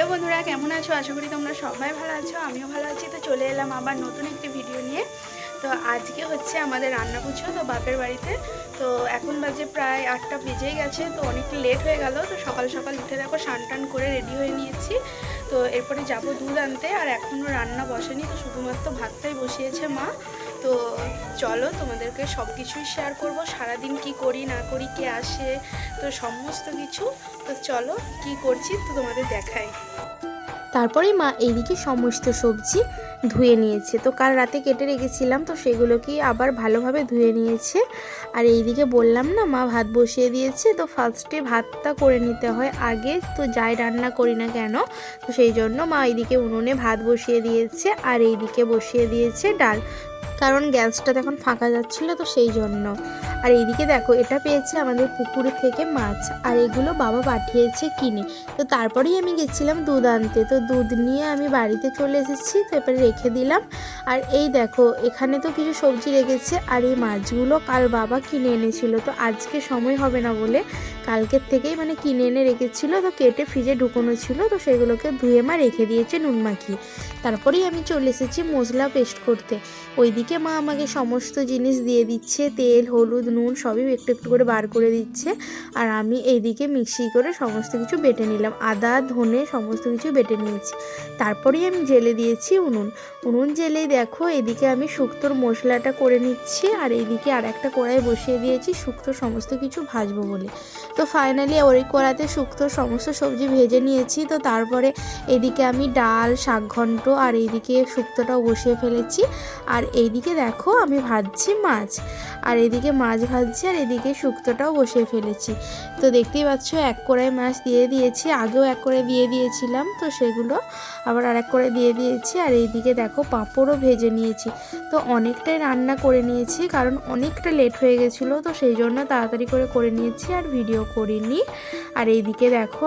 Hello বন্ধুরা, কেমন আছো? আশা করি তোমরা সবাই ভালো আছো, আমিও ভালো আছি। তো চলে এলাম আবার নতুন একটি ভিডিও নিয়ে। তো আজকে হচ্ছে আমাদের রান্না পুজো, তো বাপের বাড়িতে। তো এখন বাজে প্রায় 8টা বেজেই গেছে, তো অনেকটা লেট হয়ে গেল। তো সকাল সকাল উঠে দেখো স্নান টান করে রেডি হয়ে নিয়েছি। তো এরপরে যাব দুধ আনতে, আর এখনও রান্না বসেনি, তো শুধুমাত্র ভাতটাই বসিয়েছে মা। তো চলো তোমাদেরকে সব কিছুই শেয়ার করব, সারাদিন কি করি না করি, কে আসে, তো সমস্ত কিছু। তো চলো কি করছি তো তোমাদের দেখাই। তারপরে মা এইদিকে সমস্ত সবজি ধুয়ে নিয়েছে। তো কাল রাতে কেটে রেখেছিলাম, তো সেগুলোকে আবার ভালোভাবে ধুয়ে নিয়েছে। আর এইদিকে বললাম না, মা ভাত বসিয়ে দিয়েছে। তো ফার্স্টে ভাতটা করে নিতে হয় আগে, তো যাই রান্না করি না কেন। তো সেই জন্য মা এইদিকে উনুনে ভাত বসিয়ে দিয়েছে, আর এইদিকে বসিয়ে দিয়েছে ডাল, কারণ গ্যাসটা তখন ফাঁকা যাচ্ছিল, তো সেই জন্য। আর এইদিকে দেখো, এটা পেয়েছে আমাদের পুকুর থেকে মাছ, আর এগুলো বাবা পাঠিয়েছে কিনে। তো তারপরেই আমি গেছিলাম দুধ আনতে, তো দুধ নিয়ে আমি বাড়িতে চলে এসেছি। তো এবারে রেখে দিলাম। আর এই দেখো, এখানে তো কিছু সবজি রেখেছে, আর এই মাছগুলো কাল বাবা কিনে এনেছিল। তো আজকে সময় হবে না বলে কালকের থেকেই মানে কিনে এনে রেখেছিল, তো কেটে ফ্রিজে ঢুকোনো ছিল। তো সেগুলোকে ধুয়ে মা রেখে দিয়েছে নুন মাখিয়ে। তারপরেই আমি চলে এসেছি মশলা পেস্ট করতে। ওইদিকে মা আমাকে সমস্ত জিনিস দিয়ে দিচ্ছে, তেল, হলুদ, নুন সবই একটু একটু করে বার করে দিচ্ছে। আর আমি এইদিকে মিক্সি করে সমস্ত কিছু বেটে নিলাম, আদা, ধনে সমস্ত কিছু বেটে নিয়েছি। তারপরেই আমি জেলে দিয়েছি উনুন জেলেই দেখো, এদিকে আমি শুক্তোর মশলাটা করে নিচ্ছি, আর এইদিকে আর একটা কড়াই বসিয়ে দিয়েছি শুক্তোর সমস্ত কিছু ভাজবো বলে। তো ফাইনালি ওই কড়াতে শুক্তোর সমস্ত সবজি ভেজে নিয়েছি। তো তারপরে এদিকে আমি ডাল, শাক ঘন্ট, আর এইদিকে শুক্তোটাও বসিয়ে ফেলেছি। আর এইদিকে দেখো আমি ভাজছি মাছ, আর এদিকে মাছ ভাজছি, আর এদিকে শুক্তোটাও বসিয়ে ফেলেছি। তো দেখতেই পাচ্ছ, এক কড়াই মাছ দিয়ে দিয়েছি, আগেও এক কড়াই দিয়ে দিয়েছিলাম, তো সেগুলো আবার আর এক কড়াই দিয়ে দিয়েছি। আর এইদিকে দেখো পাঁপড়ও ভেজে নিয়েছি। তো অনেকটাই রান্না করে নিয়েছি, কারণ অনেকটা লেট হয়ে গেছিলো, তো সেই জন্য তাড়াতাড়ি করে নিয়েছি, আর ভিডিও করিনি। আর এইদিকে দেখো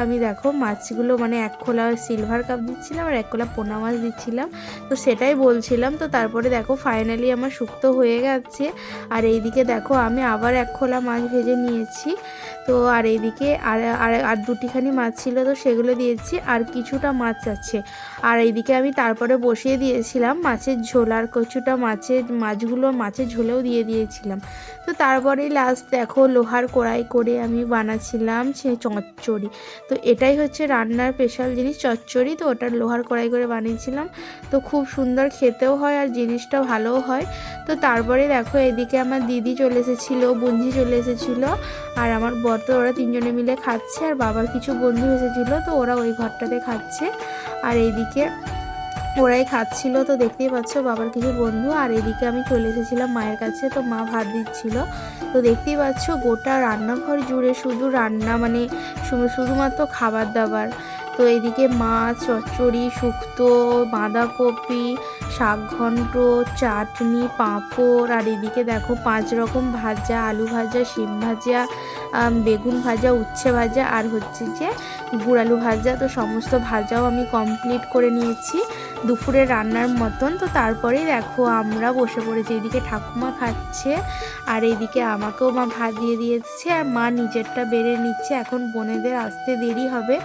আমি দেখো মাছগুলো মানে এক খোলা সিলভার কাপ দিচ্ছিলাম, আর এক খোলা পোনা মাছ দিচ্ছিলাম। তো সেটাই বলছিলাম। তো তারপরে দেখো ফাইনালি আমার শুক্তো হয়ে গেছে। আর এইদিকে দেখো আমি আবার এক খোলা মাছ ভেজে নিয়েছি। তো আর এইদিকে আর দুটিখানি মাছ ছিল, তো সেগুলো দিয়েছি, আর কিছুটা মাছ আছে। আর এইদিকে আমি তারপরে বসিয়ে দিয়েছিলাম মাছের ঝোল, আর কিছুটা মাছগুলো মাছের ঝোলেও দিয়ে দিয়েছিলাম। তো তারপরে লাস্ট দেখো লোহার কড়াই করে আমি বানাচ্ছিলাম সে চচ্চড়ি। তো এটাই হচ্ছে রান্নার স্পেশাল জিনিস, চচ্চড়ি। তো ওটা লোহার কড়াই করে বানিয়েছিলাম। তো খুব সুন্দর খেতেও হয়, আর জিনিসটা ভালোও হয়। তো তারপরে দেখো এদিকে আমার দিদি চলে এসেছিলো, বুঞ্জি চলে এসেছিলো, আর আমার বর, তো ওরা তিনজনে মিলে খাচ্ছে। আর বাবার কিছু বন্ধু এসেছিলো, তো ওরা ওই ঘরটাতে খাচ্ছে। আর এইদিকে ওরাই খাচ্ছিল। তো দেখতেই পাচ্ছ বাবার কিছু বন্ধু। আর এদিকে আমি চলে এসেছিলাম মায়ের কাছে, তো মা ভাত দিচ্ছিল। তো দেখতেই পাচ্ছ গোটা রান্নাঘর জুড়ে শুধু রান্না, মানে শুধুমাত্র খাবার দাবার। তো এদিকে মাছ, চচ্চড়ি, শুক্তো, বাঁধাকপি, শাক ঘন্ট, চাটনি, পাঁপড়, আর এদিকে দেখো 5 রকম ভাজা, আলু ভাজা, শিম ভাজা, বেগুন ভাজা, উচ্ছে ভাজা, আর হচ্ছে যে গুড় আলু ভাজা। তো সমস্ত ভাজাও আমি কমপ্লিট করে নিয়েছি দুপুরের রান্নার মতন। তো তারপরেই দেখো আমরা বসে পড়েছি, এদিকে ঠাকুমা খাচ্ছে, আর এইদিকে আমাকেও মা ভাত দিয়ে দিয়েছে, আর মা নিজেরটা বেড়ে নিচ্ছে, এখন বোনেদের আসতে দেরি হবে,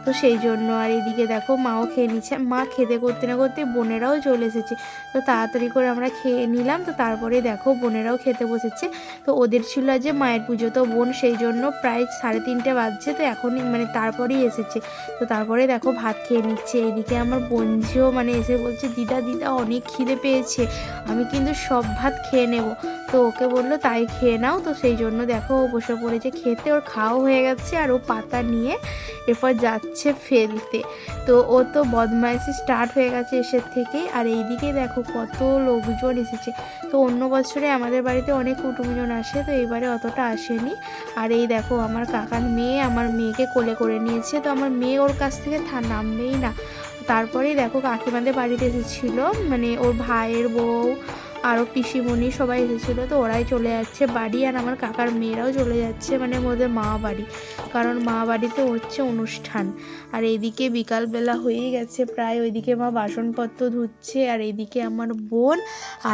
তো সেই জন্য। আর এইদিকে দেখো মাও খেয়ে নিচ্ছে, মা খেতে করতে না করতে বোনেরাও চলে এসেছে। তো তাড়াতাড়ি করে আমরা খেয়ে নিলাম। তো তারপরে দেখো বোনেরাও খেতে বসেছে। তো ওদের ছিল যে মায়ের পুজো, তো বোন সেই জন্য প্রায় 3:30 বাজছে, তো এখনই মানে তারপরেই এসেছে। তো তারপরে দেখো ভাত খেয়ে নিচ্ছে। এইদিকে আমার বোনঝিও মানে এসে বলছে, দিদা অনেক খিদে পেয়েছে, আমি কিন্তু সব ভাত খেয়ে নেব। তো ওকে বললো তাই খেয়ে নাও। তো সেই জন্য দেখো ও বসে পড়েছে খেতে, ওর খাওয়া হয়ে গেছে, আর ও পাতা নিয়ে এরপর যাচ্ছে ফেলতে। তো ও তো বদমাইশি স্টার্ট হয়ে গেছে এসের থেকেই। আর এইদিকে দেখো কত লোকজন এসেছে। তো অন্য বছরে আমাদের বাড়িতে অনেক কুটুমজন আসে, তো এইবারে অতটা আসেনি। আর এই দেখো আমার কাকার মেয়ে আমার মেয়েকে কোলে করে নিয়েছে, তো আমার মেয়ে ওর কাছ থেকে নামবেই না। তারপরেই দেখো কাকিমাদের বাড়িতে এসেছিলো, মানে ওর ভাইয়ের বউ, আরও পিসিমণি সবাই এসেছিলো, তো ওরাই চলে যাচ্ছে বাড়ি। আর আমার কাকার মেয়েরাও চলে যাচ্ছে, মানে ওদের মামা বাড়ি, কারণ মামা বাড়িতে হচ্ছে অনুষ্ঠান। আর এইদিকে বিকালবেলা হয়েই গেছে প্রায়, ওইদিকে মা বাসনপত্র ধুচ্ছে, আর এইদিকে আমার বোন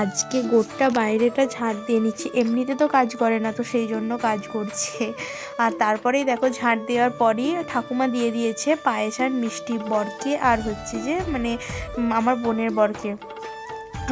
আজকে গোটা বাইরেটা ঝাড় দিয়ে নিচ্ছে। এমনিতে তো কাজ করে না, তো সেই জন্য কাজ করছে। আর তারপরেই দেখো ঝাড় দেওয়ার পরই ঠাকুমা দিয়ে দিয়েছে পায়েস আর মিষ্টি বরকে, আর হচ্ছে যে মানে আমার বোনের বরকে।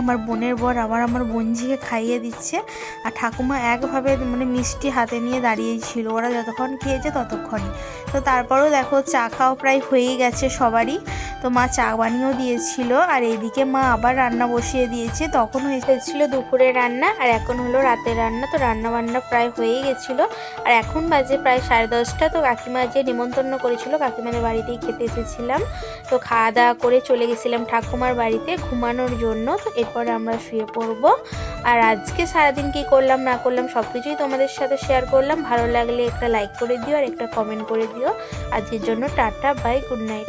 আমার বোনের বর আবার আমার বোনঝিকে খাইয়ে দিচ্ছে। আর ঠাকুমা একভাবে মানে মিষ্টি হাতে নিয়ে দাঁড়িয়েই ছিল, ওরা যতক্ষণ খেয়েছে ততক্ষণই। তো তারপরেও দেখো চা খাওয়া প্রায় হয়েই গেছে সবারই, তো মা চা বানিয়েও দিয়েছিল। আর এইদিকে মা আবার রান্না বসিয়ে দিয়েছে, তখন হয়েছিল দুপুরে রান্না, আর এখন হলো রাতের রান্না। তো রান্না বান্না প্রায় হয়েই গেছিলো, আর এখন বাজে প্রায় 10:30। তো কাকিমা যে নিমন্ত্রণ করেছিল, কাকিমাদের বাড়িতেই খেতে এসেছিলাম। তো খাওয়া দাওয়া করে চলে গেছিলাম ঠাকুমার বাড়িতে ঘুমানোর জন্য। তো এরপরে আমরা শুয়ে পড়বো। আর আজকে সারাদিন কি করলাম না করলাম সব কিছুই তোমাদের সাথে শেয়ার করলাম। ভালো লাগলে একটা লাইক করে দিও আর একটা কমেন্ট করে দিও। আজকের জন্য টাটা, বাই, গুড নাইট।